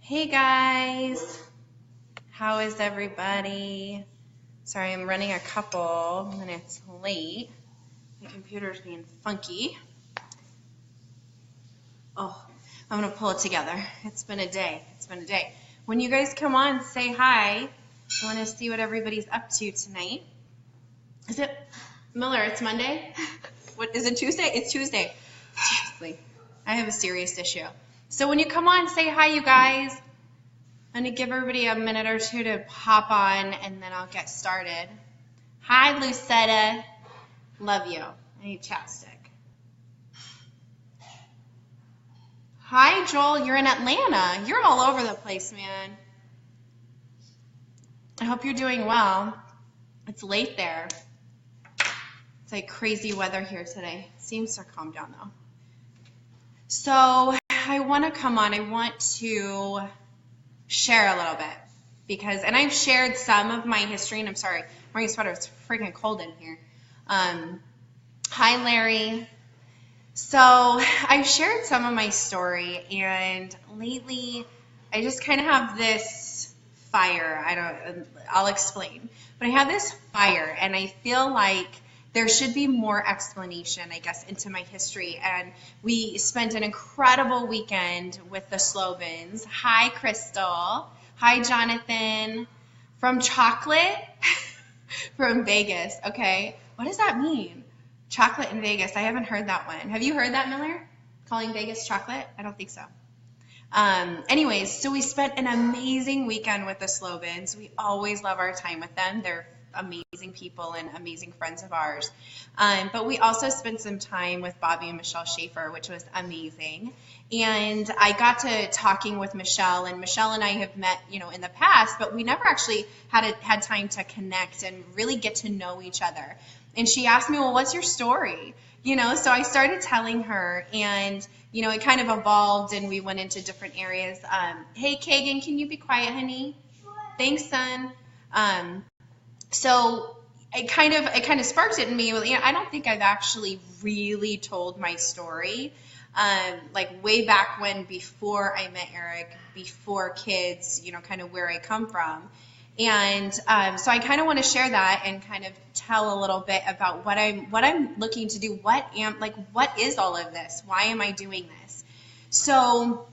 Hey guys, how is everybody? Sorry, I'm running a couple minutes late. My computer's being funky. Oh, I'm gonna pull it together. It's been a day. When you guys come on, say hi. I want to see what everybody's up to tonight. Is it Miller? It's Monday. What is it? Tuesday? It's Tuesday. Seriously, I have a serious issue. So when you come on, say hi, you guys. I'm going to give everybody a minute or two to hop on, and then I'll get started. Hi, Lucetta. Love you. I need chapstick. Hi, Joel. You're in Atlanta. You're all over the place, man. I hope you're doing well. It's late there. It's like crazy weather here today. Seems to calm down, though. So I want to come on. I want to share a little bit because, and I've shared some of my history, and I'm sorry, I'm wearing a sweater. It's freaking cold in here. Hi, Larry. So I've shared some of my story, and lately I just kind of have this fire. I'll explain, but I have this fire, and I feel like there should be more explanation, I guess, into my history. And we spent an incredible weekend with the Slovens. Hi, Crystal. Hi, Jonathan. From Chocolate? From Vegas. Okay. What does that mean? Chocolate in Vegas. I haven't heard that one. Have you heard that, Miller? Calling Vegas chocolate? I don't think so. Anyways, so we spent an amazing weekend with the Slovens. We always love our time with them. They're amazing people and amazing friends of ours. But we also spent some time with Bobby and Michelle Schaefer, which was amazing. And I got to talking with Michelle, and Michelle and I have met, in the past, but we never actually had time to connect and really get to know each other. And she asked me, well, what's your story? So I started telling her, and, it kind of evolved, and we went into different areas. Hey, Kagan, can you be quiet, honey? Sure. Thanks, son. So it kind of sparked it in me. I don't think I've actually really told my story, like way back when, before I met Eric, before kids, kind of where I come from. And so I kind of want to share that and kind of tell a little bit about what I'm looking to do. What is all of this? Why am I doing this? So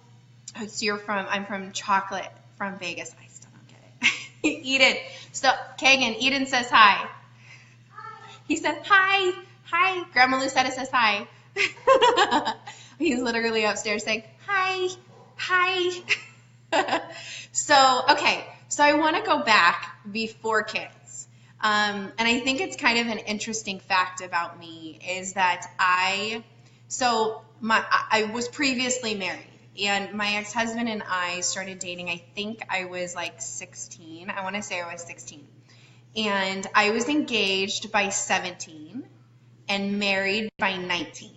I'm from Chocolate from Vegas. I still don't get it. Eden. So Kagan, Eden says hi. He said hi. Hi. Grandma Lucetta says hi. He's literally upstairs saying hi. Hi. So I want to go back before kids. And I think it's kind of an interesting fact about me is that I was previously married. And my ex-husband and I started dating, I think I was like 16. I want to say I was 16. And I was engaged by 17 and married by 19.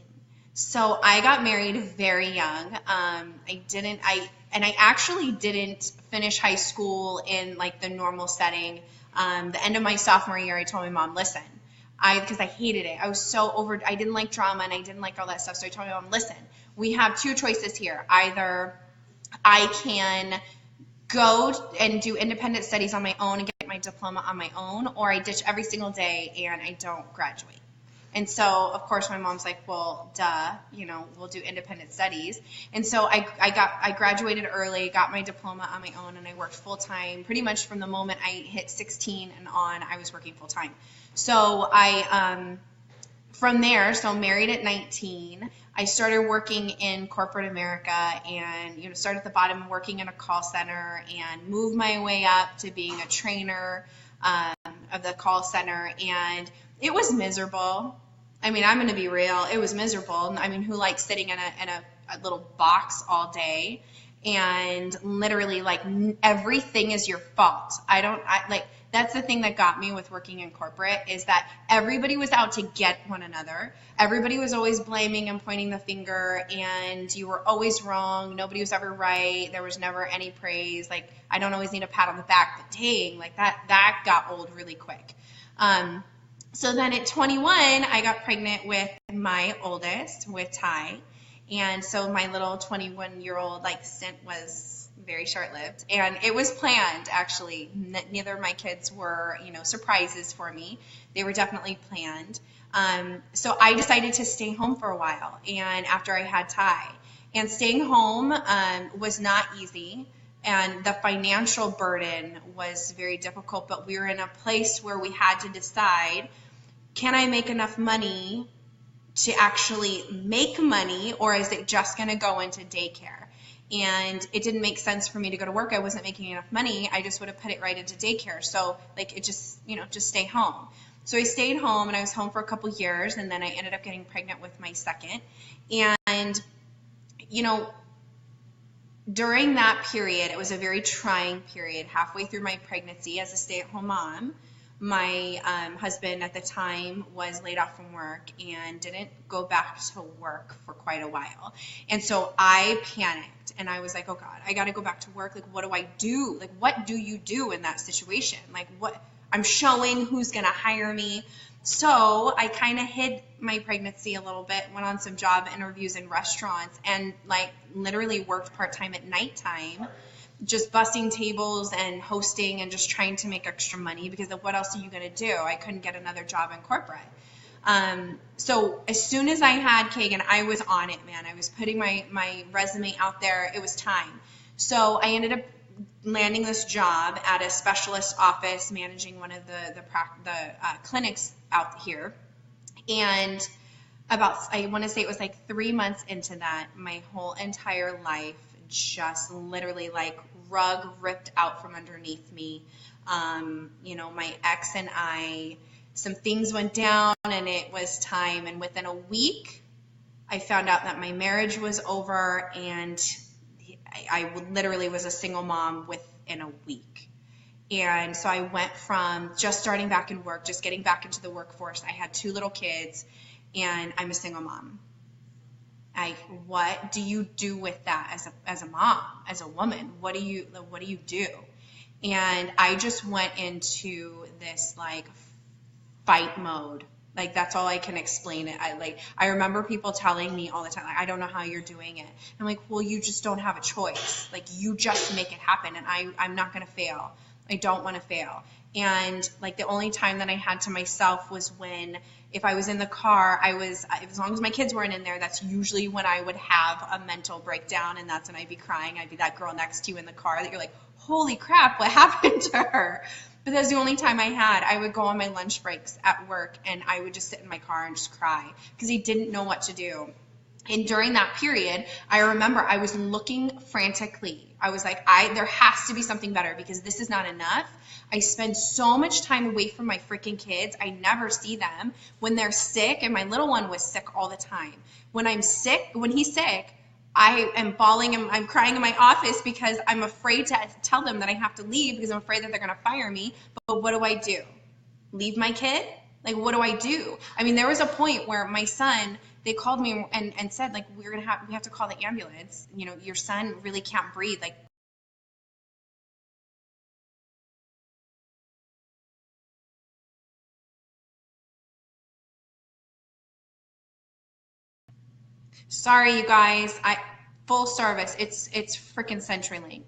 So I got married very young. I actually didn't finish high school in like the normal setting. The end of my sophomore year, I told my mom, listen, because I hated it. I was so I didn't like drama and I didn't like all that stuff. So I told my mom, listen, we have two choices here. Either I can go and do independent studies on my own and get my diploma on my own, or I ditch every single day and I don't graduate. And so, of course, my mom's like, well, duh, we'll do independent studies. And so I graduated early, got my diploma on my own, and I worked full time. Pretty much from the moment I hit 16 and on, I was working full time. So from there, married at 19, I started working in corporate America and, started at the bottom working in a call center and moved my way up to being a trainer of the call center. And it was miserable. I mean, I'm going to be real. It was miserable. I mean, who likes sitting in a little box all day and literally like everything is your fault? That's the thing that got me with working in corporate is that everybody was out to get one another. Everybody was always blaming and pointing the finger, and you were always wrong. Nobody was ever right. There was never any praise. Like, I don't always need a pat on the back, but dang, like that got old really quick. So then at 21, I got pregnant with my oldest, with Ty. And so my little 21-year-old stint was very short-lived, and it was planned actually. Neither of my kids were, surprises for me. They were definitely planned. So I decided to stay home for a while, and after I had Ty, and staying home was not easy, and the financial burden was very difficult. But we were in a place where we had to decide: can I make enough money to actually make money, or is it just going to go into daycare? And it didn't make sense for me to go to work. I wasn't making enough money. I just would have put it right into daycare. So it just, just stay home. So I stayed home, and I was home for a couple years, and then I ended up getting pregnant with my second. And, during that period, it was a very trying period. Halfway through my pregnancy as a stay-at-home mom, my husband at the time was laid off from work and didn't go back to work for quite a while. And so I panicked, and I was like, oh God, I got to go back to work. Like, what do I do? Like, what do you do in that situation? Like, what? I'm showing, who's going to hire me? So I kind of hid my pregnancy a little bit, went on some job interviews in restaurants, and literally worked part-time at nighttime, just bussing tables and hosting and just trying to make extra money, because what else are you going to do? I couldn't get another job in corporate. So as soon as I had Kagan, I was on it, man. I was putting my resume out there. It was time. So I ended up landing this job at a specialist office managing one of the clinics out here. And I want to say it was 3 months into that, my whole entire life just literally rug ripped out from underneath me. My ex and I, some things went down, and it was time. And within a week, I found out that my marriage was over, and I literally was a single mom within a week. And so I went from just starting back in work, just getting back into the workforce. I had 2 little kids, and I'm a single mom. What do you do with that as a mom, as a woman? What do you do? And I just went into this fight mode. That's all I can explain it. I remember people telling me all the time, I don't know how you're doing it. I'm like, well, you just don't have a choice. You just make it happen, and I'm not going to fail. I don't want to fail. And the only time that I had to myself was when, if I was in the car, as long as my kids weren't in there, that's usually when I would have a mental breakdown, and that's when I'd be crying. I'd be that girl next to you in the car that you're like, holy crap, what happened to her? But that's the only time I had. I would go on my lunch breaks at work, and I would just sit in my car and just cry because I didn't know what to do. And during that period, I remember I was looking frantically. I was like, there has to be something better, because this is not enough. I spend so much time away from my freaking kids. I never see them when they're sick, and my little one was sick all the time. When he's sick, I am bawling and I'm crying in my office because I'm afraid to tell them that I have to leave, because I'm afraid that they're going to fire me. But what do I do? Leave my kid? What do I do? I mean, there was a point where my son, they called me and said, we have to call the ambulance. Your son really can't breathe. Sorry, you guys. Full service. It's freaking CenturyLink.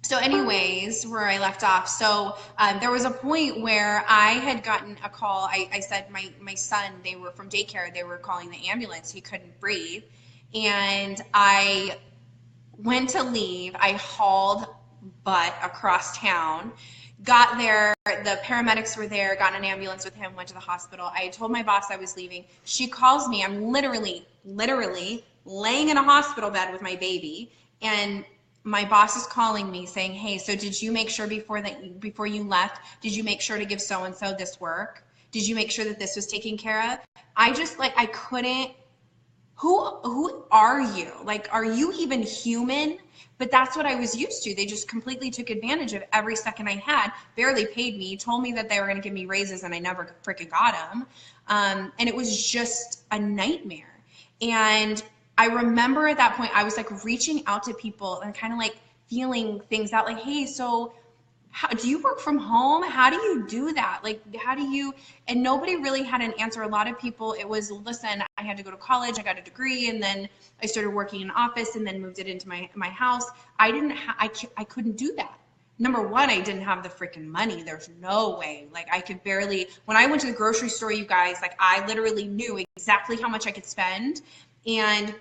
So anyways, where I left off. So there was a point where I had gotten a call. I said my son, they were from daycare. They were calling the ambulance. He couldn't breathe. And I went to leave. I hauled butt across town. Got there, the paramedics were there, got an ambulance with him, went to the hospital. I told my boss I was leaving. She calls me. I'm literally laying in a hospital bed with my baby, and my boss is calling me saying, hey, so did you make sure before you left, did you make sure to give so-and-so this work? Did you make sure that this was taken care of? I just I couldn't. Who are you? Are you even human? But that's what I was used to. They just completely took advantage of every second I had, barely paid me, told me that they were going to give me raises, and I never freaking got them. And it was just a nightmare. And I remember at that point, I was reaching out to people and kind of feeling things out, hey, so do you work from home? How do you do that? How do you, and nobody really had an answer. A lot of people, it was, listen, I had to go to college, I got a degree, and then I started working in an office and then moved it into my house. I couldn't do that. Number one, I didn't have the freaking money. There's no way. Like I could barely, when I went to the grocery store, you guys, like I literally knew exactly how much I could spend. And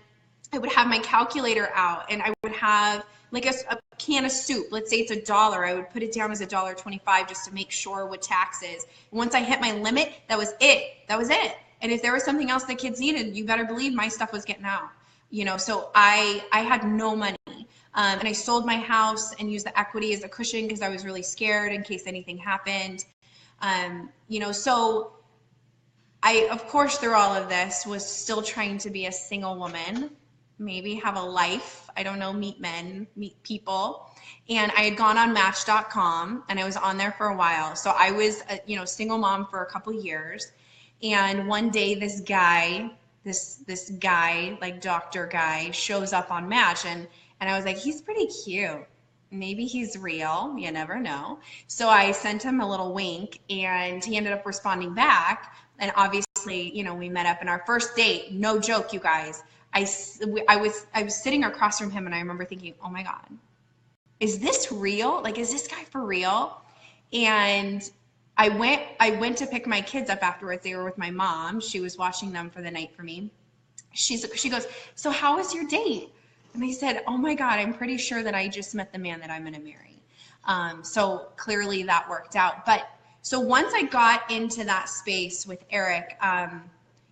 I would have my calculator out and I would have like a can of soup. Let's say it's $1. I would put it down as $1.25 just to make sure with taxes. And once I hit my limit, that was it. That was it. And if there was something else the kids needed, you better believe my stuff was getting out. You know, so I had no money. And I sold my house and used the equity as a cushion because I was really scared in case anything happened. You know, so I, of course, through all of this was still trying to be a single woman, maybe have a life. I don't know, meet men, meet people. And I had gone on Match.com and I was on there for a while. So I was a, you know, single mom for a couple years. And one day this guy, this guy, like doctor guy, shows up on Match and I was like, he's pretty cute. Maybe he's real. You never know. So I sent him a little wink and he ended up responding back. And obviously, you know, we met up in our first date. No joke, you guys. I was sitting across from him and I remember thinking, oh my God, is this real? Like, is this guy for real? And I went to pick my kids up afterwards. They were with my mom. She was watching them for the night for me. She goes, so how was your date? And I said, oh my God, I'm pretty sure that I just met the man that I'm going to marry. So clearly that worked out. But so once I got into that space with Eric,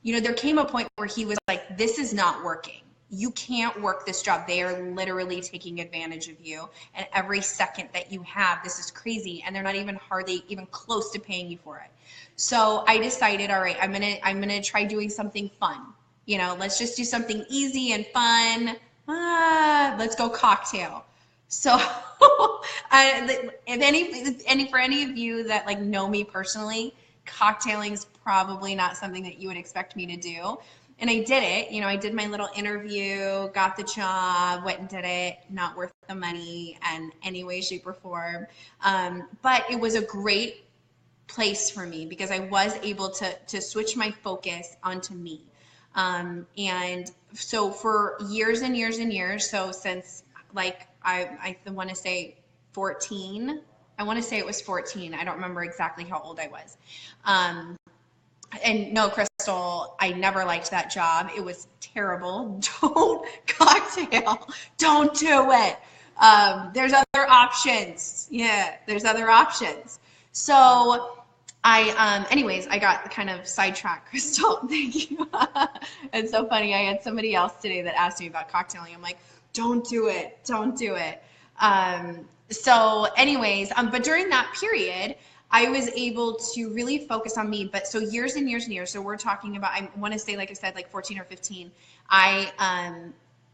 you know, there came a point where he was like, this is not working. You can't work this job. They are literally taking advantage of you. And every second that you have, this is crazy. And they're not even hardly even close to paying you for it. So I decided, all right, I'm gonna try doing something fun. You know, let's just do something easy and fun. Let's go cocktail. So if for any of you that like know me personally, cocktailing is probably not something that you would expect me to do. And I did it. You know, I did my little interview, got the job, went and did it. Not worth the money in any way, shape, or form. But it was a great place for me because I was able to switch my focus onto me. And so for years and years and years, so since like I want to say 14, I want to say it was 14. I don't remember exactly how old I was. And no, Crystal, I never liked that job. It was terrible. Don't cocktail. Don't do it. There's other options. Yeah, there's other options. So anyways, I got kind of sidetracked, Crystal. Thank you. It's so funny. I had somebody else today that asked me about cocktailing. I'm like, don't do it. Don't do it. So anyways, but during that period, I was able to really focus on me. But so years and years and years. So we're talking about, I want to say, like I said, like 14 or 15, I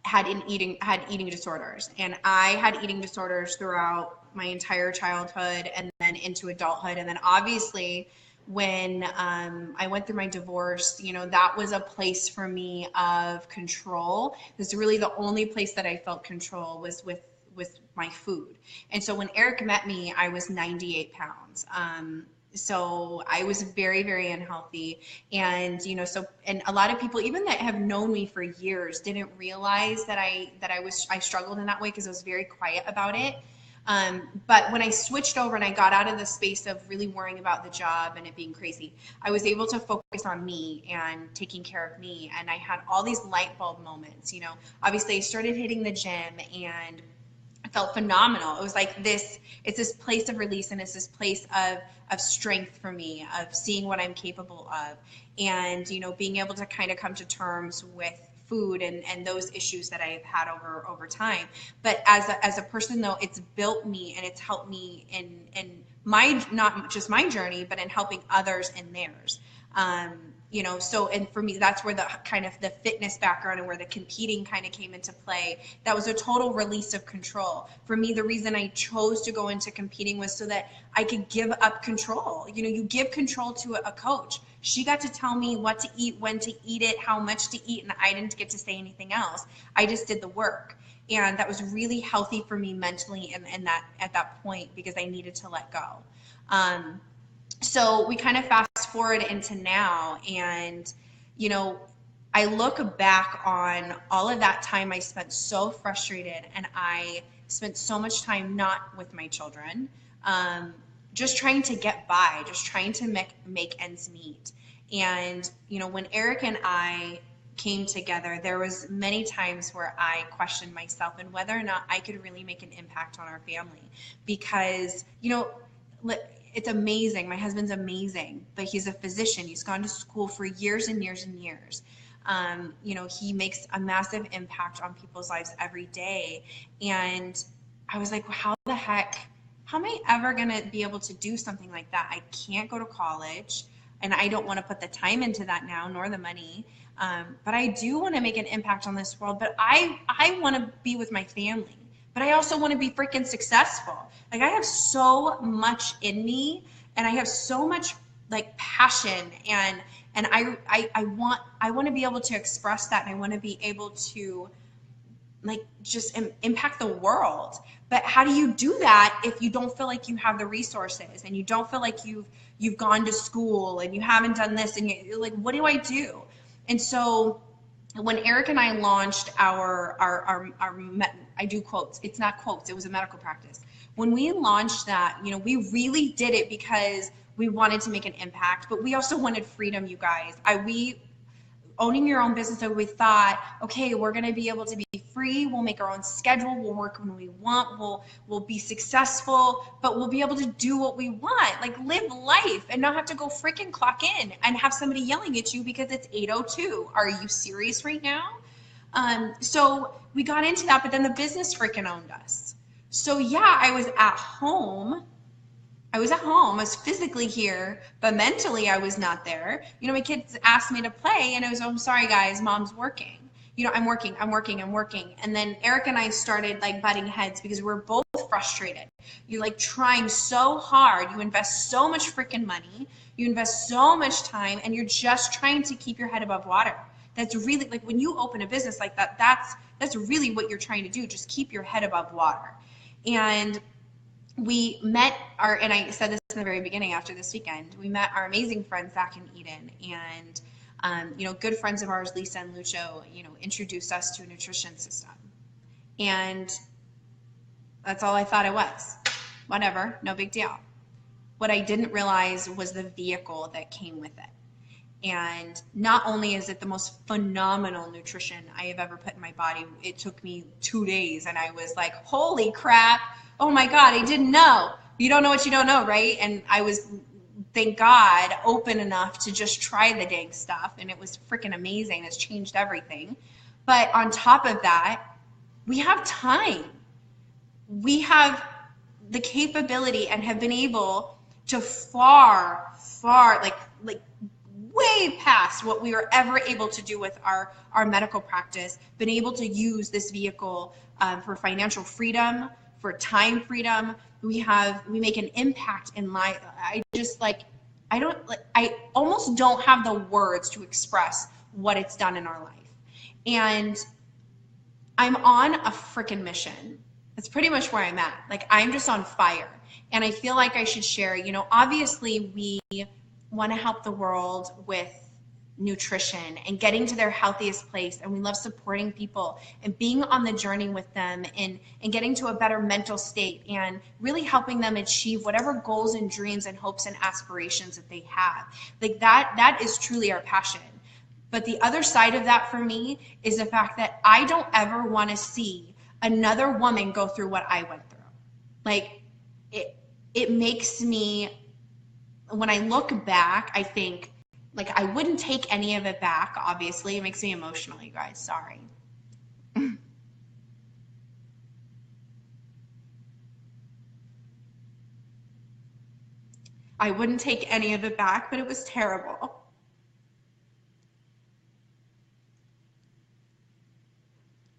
had eating disorders. And I had eating disorders throughout my entire childhood and then into adulthood. And then obviously when I went through my divorce, you know, that was a place for me of control. It's really the only place that I felt control was with my food. And so when Eric met me, I was 98 pounds. So I was very, very unhealthy. And, you know, so, and a lot of people, even that have known me for years, didn't realize that I struggled in that way because I was very quiet about it. But when I switched over and I got out of the space of really worrying about the job and it being crazy, I was able to focus on me and taking care of me. And I had all these light bulb moments, you know. Obviously I started hitting the gym and I felt phenomenal. It was like it's this place of release and it's this place of strength for me, of seeing what I'm capable of. And, you know, being able to kind of come to terms with food and those issues that I've had over time. But as a person though, it's built me and it's helped me in my, not just my journey, but in helping others in theirs. You know, so, and for me, that's where the kind of the fitness background and where the competing kind of came into play. That was a total release of control. For me, the reason I chose to go into competing was so that I could give up control. You know, you give control to a coach. She got to tell me what to eat, when to eat it, how much to eat, and I didn't get to say anything else. I just did the work. And that was really healthy for me mentally and that at that point because I needed to let go. So we kind of fast forward into now and, you know, I look back on all of that time I spent so frustrated, and I spent so much time not with my children, just trying to get by, just trying to make ends meet. And, you know, when Eric and I came together, there was many times where I questioned myself and whether or not I could really make an impact on our family. Because, you know, it's amazing. My husband's amazing, but he's a physician. He's gone to school for years and years and years. You know, he makes a massive impact on people's lives every day. And I was like, well, how the heck, how am I ever going to be able to do something like that? I can't go to college, and I don't want to put the time into that now, nor the money. But I do want to make an impact on this world, but I want to be with my family, but I also want to be freaking successful. Like, I have so much in me, and I have so much like passion, and I want to be able to express that, and I want to be able to like just impact the world. But how do you do that if you don't feel like you have the resources, and you don't feel like you've gone to school, and you haven't done this, and you're like, what do I do? And so when Eric and I launched our I do quotes, it's not quotes, it was a medical practice. When we launched that, you know, we really did it because we wanted to make an impact, but we also wanted freedom, you guys. We owning your own business, so we thought, okay, we're going to be able to be free. We'll make our own schedule. We'll work when we want. We'll be successful, but we'll be able to do what we want, like live life and not have to go freaking clock in and have somebody yelling at you because it's 8:02. Are you serious right now? So we got into that, but then the business freaking owned us. So yeah, I was at home. I was physically here, but mentally I was not there. You know, my kids asked me to play, and I was, oh, I'm sorry guys, mom's working. You know, I'm working. And then Eric and I started like butting heads because we're both frustrated. You're like trying so hard. You invest so much freaking money. You invest so much time, and you're just trying to keep your head above water. That's really, like, when you open a business like that, that's really what you're trying to do. Just keep your head above water. And we met and I said this in the very beginning, after this weekend, we met our amazing friends, Zach and Eden, and, you know, good friends of ours, Lisa and Lucho, you know, introduced us to a nutrition system. And that's all I thought it was. Whatever, no big deal. What I didn't realize was the vehicle that came with it. And not only is it the most phenomenal nutrition I have ever put in my body, it took me 2 days, and I was like, holy crap, oh my God, I didn't know. You don't know what you don't know, right? And I was, thank God, open enough to just try the dang stuff, and it was freaking amazing. It's changed everything. But on top of that, we have time. We have the capability and have been able to far, like way past what we were ever able to do with our medical practice, been able to use this vehicle for financial freedom, for time freedom. We make an impact in life. I almost don't have the words to express what it's done in our life. And I'm on a freaking mission. That's pretty much where I'm at. Like, I'm just on fire. And I feel like I should share, you know, obviously we want to help the world with nutrition and getting to their healthiest place, and we love supporting people and being on the journey with them, and getting to a better mental state, and really helping them achieve whatever goals and dreams and hopes and aspirations that they have. Like, that is truly our passion. But the other side of that for me is the fact that I don't ever want to see another woman go through what I went through. Like, it makes me, when I look back, I think, like, I wouldn't take any of it back, obviously. It makes me emotional, you guys. Sorry. I wouldn't take any of it back, but it was terrible.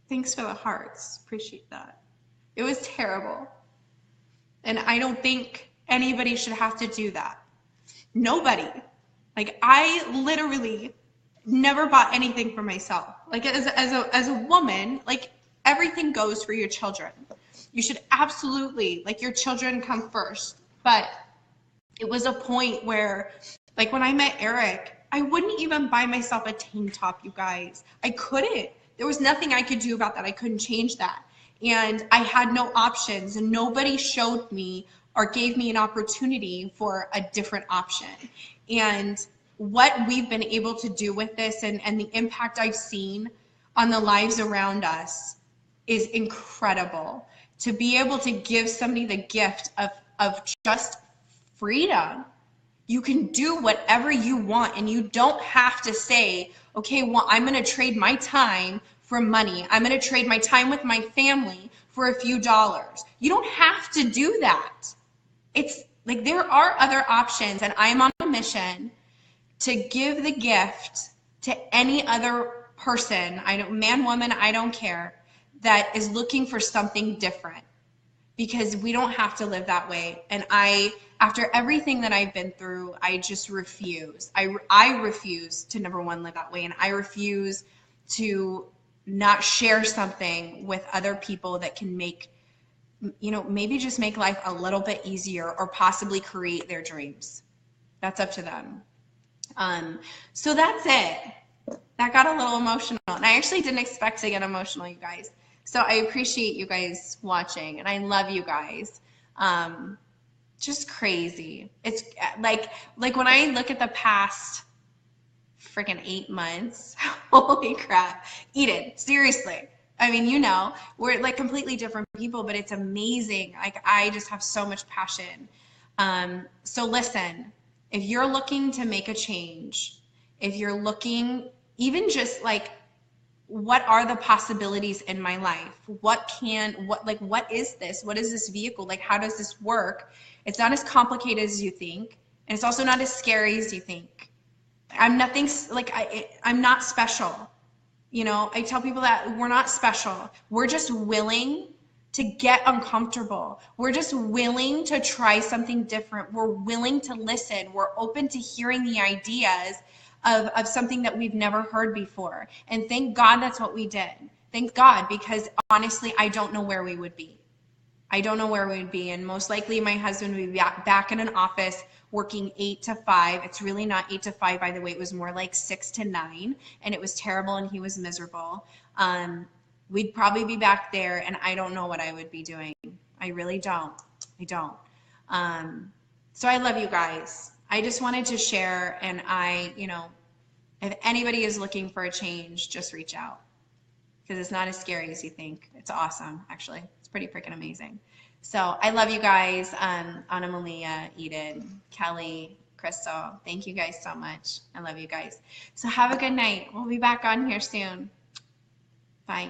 Thanks for the hearts. Appreciate that. It was terrible. And I don't think anybody should have to do that. Nobody. Like, I literally never bought anything for myself. Like, as a woman, like, everything goes for your children. You should absolutely, like, your children come first. But it was a point where, like, when I met Eric, I wouldn't even buy myself a tank top, you guys. I couldn't. There was nothing I could do about that. I couldn't change that. And I had no options, and nobody showed me or gave me an opportunity for a different option. And what we've been able to do with this and the impact I've seen on the lives around us is incredible. To be able to give somebody the gift of just freedom. You can do whatever you want, and you don't have to say, okay, well, I'm going to trade my time for money. I'm going to trade my time with my family for a few dollars. You don't have to do that. It's like there are other options, and I'm on a mission to give the gift to any other person, I don't, man, woman, I don't care, that is looking for something different, because we don't have to live that way. And after everything that I've been through, I just refuse. I refuse to, number one, live that way. And I refuse to not share something with other people that can make, maybe just make life a little bit easier, or possibly create their dreams. That's up to them. So that's it. That got a little emotional, and I actually didn't expect to get emotional, you guys. So I appreciate you guys watching, and I love you guys. Just crazy. It's like when I look at the past freaking 8 months, holy crap. Eden, seriously. I mean, we're like completely different people, but it's amazing. Like, I just have so much passion. So listen, if you're looking to make a change, if you're looking even just like, what are the possibilities in my life? What is this? What is this vehicle? Like, how does this work? It's not as complicated as you think. And it's also not as scary as you think. I'm nothing, like, I'm not special. I tell people that we're not special. We're just willing to get uncomfortable. We're just willing to try something different. We're willing to listen. We're open to hearing the ideas of something that we've never heard before. And thank God that's what we did. Thank God, because honestly, I don't know where we would be. I don't know where we would be. And most likely my husband would be back in an office working 8 to 5. It's really not 8 to 5, by the way. It was more like 6 to 9. And it was terrible, and he was miserable. We'd probably be back there, and I don't know what I would be doing. I really don't. I don't. So I love you guys. I just wanted to share, and if anybody is looking for a change, just reach out, because it's not as scary as you think. It's awesome, actually. It's pretty freaking amazing. So I love you guys. Anna Malia, Eden, Kelly, Crystal, thank you guys so much. I love you guys. So have a good night. We'll be back on here soon. Bye.